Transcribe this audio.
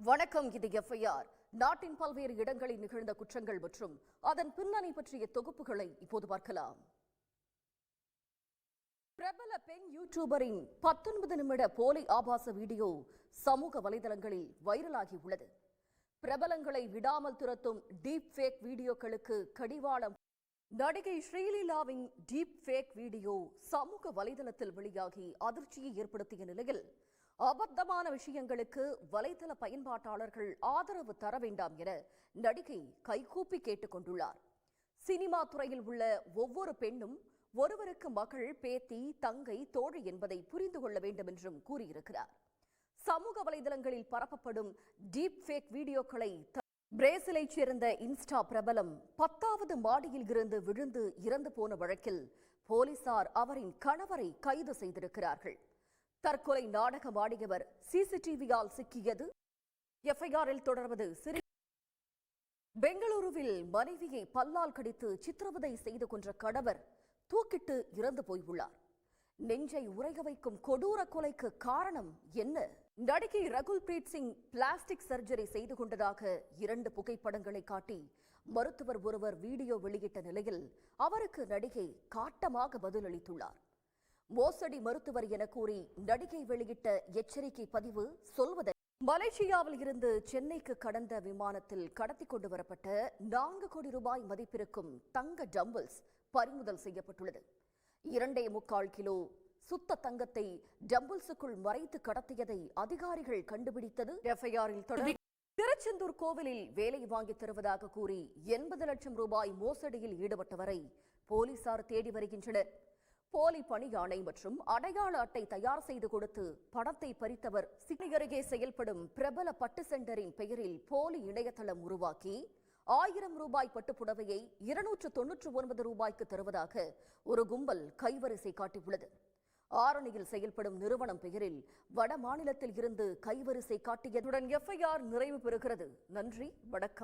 வணக்கம். இது எஃப்ஐஆர். நாட்டின் பல்வேறு இடங்களில் நிகழ்ந்த குற்றங்கள் மற்றும் அதன் பின்னணி பற்றிய தொகுப்புகளை இப்போது பார்க்கலாம். பிரபல பெண் யூடியூபரின் 19 நிமிட போலி ஆபாச வீடியோ சமூக வலைதளங்களில் வைரலாகி உள்ளது. பிரபலங்களை விடாமல் துரத்தும் டீப் ஃபேக் வீடியோக்களுக்கு கடிவாளம். நடிகை ஸ்ரீலீலாவின் டீப் ஃபேக் வீடியோ சமூக வலைதளத்தில் வெளியாகி அதிர்ச்சியை ஏற்படுத்திய நிலையில் அபத்தமான விஷயங்களுக்கு வலைதள பயன்பாட்டாளர்கள் ஆதரவு தர வேண்டாம் என நடிகை கைகூப்பி கேட்டுக் கொண்டுள்ளார். சினிமா துறையில் உள்ள ஒவ்வொரு பெண்ணும் ஒருவருக்கு மகள், பேத்தி, தங்கை, தோழி என்பதை புரிந்து கொள்ள வேண்டும் என்றும் கூறியிருக்கிறார். சமூக வலைதளங்களில் பரப்பப்படும் டீப் ஃபேக் வீடியோக்களை பிரேசிலைச் சேர்ந்த இன்ஸ்டா பிரபலம் 10வது மாடியில் இருந்து விழுந்து இறந்து போன வழக்கில் போலீசார் அவரின் கணவரை கைது செய்திருக்கிறார்கள். தற்கொலை நாடகம் ஆடியவர் சிசிடிவியால் சிக்கியது. எஃப்ஐஆரில் தொடர்வது பெங்களூருவில் மனைவியை பல்லால் கடித்து சித்திரவதை செய்து கொன்ற கணவர் தூக்கிட்டு இறந்து போயுள்ளார். நெஞ்சை உறைய வைக்கும் கொடூர கொலைக்கு காரணம் என்ன? நடிகை ரகுல் பிரீத் சிங் பிளாஸ்டிக் சர்ஜரி செய்து கொண்டதாக 2 புகைப்படங்களை காட்டி மருத்துவர் ஒருவர் வீடியோ வெளியிட்ட நிலையில் அவருக்கு நடிகை காட்டமாக பதிலளித்துள்ளார். மோசடி மருத்துவர் என கூறி நடிகை வெளியிட்ட எச்சரிக்கை பதிவு சொல்வதை மலேசியாவில் இருந்து சென்னைக்கு கடந்த விமானத்தில் கடத்தி கொண்டு வரப்பட்ட 4 கோடி ரூபாய் மதிப்பிருக்கும் தங்க டம்பிள்ஸ் பறிமுதல் செய்யப்பட்டுள்ளது. 2.25 கிலோ சுத்த தங்கத்தை டம்பிள்ஸுக்குள் மறைத்து கடத்தியதை அதிகாரிகள் கண்டுபிடித்தது. எஃப்ஐஆரில் தொடர்ந்து திருச்செந்தூர் கோவிலில் வேலை வாங்கி தருவதாக கூறி 80 லட்சம் ரூபாய் மோசடியில் ஈடுபட்டவரை போலீசார் தேடி வருகின்றனர். போலி பணியாணை மற்றும் அடையாள அட்டை தயார் செய்து கொடுத்து பணத்தை பறித்தவர் சிட்னி அருகே செயல்படும் பிரபல பட்டு சென்டரின் பெயரில் போலி இணையதளம் உருவாக்கி 1000 ரூபாய் பட்டுப்புடவையை 299 ரூபாய்க்கு தருவதாக ஒரு கும்பல் கைவரிசை காட்டியுள்ளது. ஆரணியில் செயல்படும் நிறுவனம் பெயரில் வட மாநிலத்தில் இருந்து கைவரிசை காட்டியதுடன் எஃப்ஐஆர் நிறைவு பெறுகிறது. நன்றி, வணக்கம்.